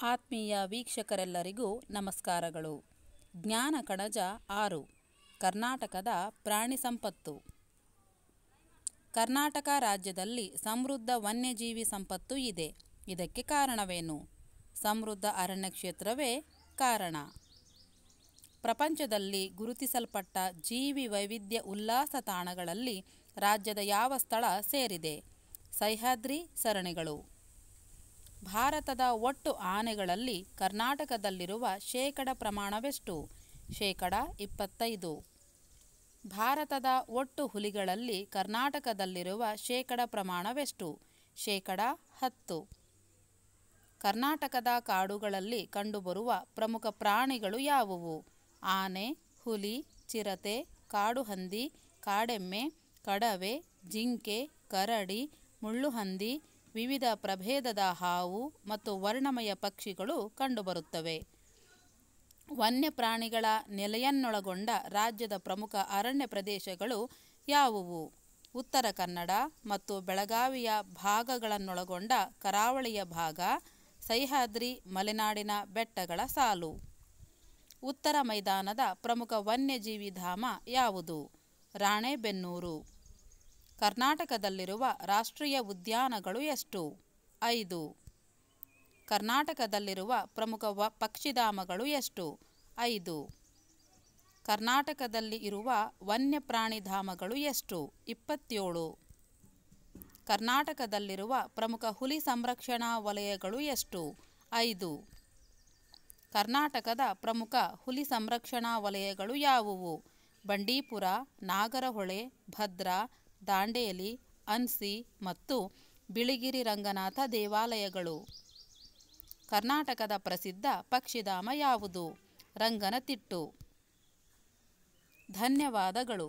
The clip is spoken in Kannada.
ಆತ್ಮೀಯ ವೀಕ್ಷಕರೆಲ್ಲರಿಗೂ ನಮಸ್ಕಾರಗಳು. ಜ್ಞಾನ ಕಣಜ 6 ಕರ್ನಾಟಕದ ಪ್ರಾಣಿ ಸಂಪತ್ತು. ಕರ್ನಾಟಕ ರಾಜ್ಯದಲ್ಲಿ ಸಮೃದ್ಧ ವನ್ಯಜೀವಿ ಸಂಪತ್ತು ಇದೆ. ಇದಕ್ಕೆ ಕಾರಣವೇನು? ಸಮೃದ್ಧ ಅರಣ್ಯ ಕ್ಷೇತ್ರವೇ ಕಾರಣ. ಪ್ರಪಂಚದಲ್ಲಿ ಗುರುತಿಸಲ್ಪಟ್ಟ ಜೀವಿ ವೈವಿಧ್ಯ ಉಲ್ಲಾಸ ತಾಣಗಳಲ್ಲಿ ರಾಜ್ಯದ ಯಾವ ಸ್ಥಳ ಸೇರಿದೆ? ಸಹ್ಯಾದ್ರಿ ಸರಣಿಗಳು. ಭಾರತದ ಒಟ್ಟು ಆನೆಗಳಲ್ಲಿ ಕರ್ನಾಟಕದಲ್ಲಿರುವ ಶೇಕಡ ಪ್ರಮಾಣವೆಷ್ಟು? ಶೇಕಡ 25. ಭಾರತದ ಒಟ್ಟು ಹುಲಿಗಳಲ್ಲಿ ಕರ್ನಾಟಕದಲ್ಲಿರುವ ಶೇಕಡ ಪ್ರಮಾಣವೆಷ್ಟು? ಶೇಕಡ 10. ಕರ್ನಾಟಕದ ಕಾಡುಗಳಲ್ಲಿ ಕಂಡುಬರುವ ಪ್ರಮುಖ ಪ್ರಾಣಿಗಳು ಯಾವುವು? ಆನೆ, ಹುಲಿ, ಚಿರತೆ, ಕಾಡುಹಂದಿ, ಕಾಡೆಮ್ಮೆ, ಕಡವೆ, ಜಿಂಕೆ, ಕರಡಿ, ಮುಳ್ಳುಹಂದಿ, ವಿವಿಧ ಪ್ರಭೇದದ ಹಾವು ಮತ್ತು ವರ್ಣಮಯ ಪಕ್ಷಿಗಳು ಕಂಡುಬರುತ್ತವೆ. ವನ್ಯಪ್ರಾಣಿಗಳ ನೆಲೆಯನ್ನೊಳಗೊಂಡ ರಾಜ್ಯದ ಪ್ರಮುಖ ಅರಣ್ಯ ಪ್ರದೇಶಗಳು ಯಾವುವು? ಉತ್ತರ ಕನ್ನಡ ಮತ್ತು ಬೆಳಗಾವಿಯ ಭಾಗಗಳನ್ನೊಳಗೊಂಡ ಕರಾವಳಿಯ ಭಾಗ, ಸಹ್ಯಾದ್ರಿ ಮಲೆನಾಡಿನ ಬೆಟ್ಟಗಳ ಸಾಲು. ಉತ್ತರ ಮೈದಾನದ ಪ್ರಮುಖ ವನ್ಯಜೀವಿ ಧಾಮ ಯಾವುದು? ರಾಣೆಬೆನ್ನೂರು. ಕರ್ನಾಟಕದಲ್ಲಿರುವ ರಾಷ್ಟ್ರೀಯ ಉದ್ಯಾನಗಳು ಎಷ್ಟು? 5. ಕರ್ನಾಟಕದಲ್ಲಿರುವ ಪ್ರಮುಖ ಪಕ್ಷಿಧಾಮಗಳು ಎಷ್ಟು? 5. ಕರ್ನಾಟಕದಲ್ಲಿ ಇರುವ ವನ್ಯಪ್ರಾಣಿ ಧಾಮಗಳು ಎಷ್ಟು? 27. ಕರ್ನಾಟಕದಲ್ಲಿರುವ ಪ್ರಮುಖ ಹುಲಿ ಸಂರಕ್ಷಣಾ ವಲಯಗಳು ಎಷ್ಟು? 5. ಕರ್ನಾಟಕದ ಪ್ರಮುಖ ಹುಲಿ ಸಂರಕ್ಷಣಾ ವಲಯಗಳು ಯಾವುವು? ಬಂಡೀಪುರ, ನಾಗರಹೊಳೆ, ಭದ್ರಾ, ದಾಂಡೇಲಿ, ಅನ್ಸಿ ಮತ್ತು ಬಿಳಿಗಿರಿ ರಂಗನಾಥ ದೇವಾಲಯಗಳು. ಕರ್ನಾಟಕದ ಪ್ರಸಿದ್ಧ ಪಕ್ಷಿಧಾಮ ಯಾವುದು? ರಂಗನತಿಟ್ಟು. ಧನ್ಯವಾದಗಳು.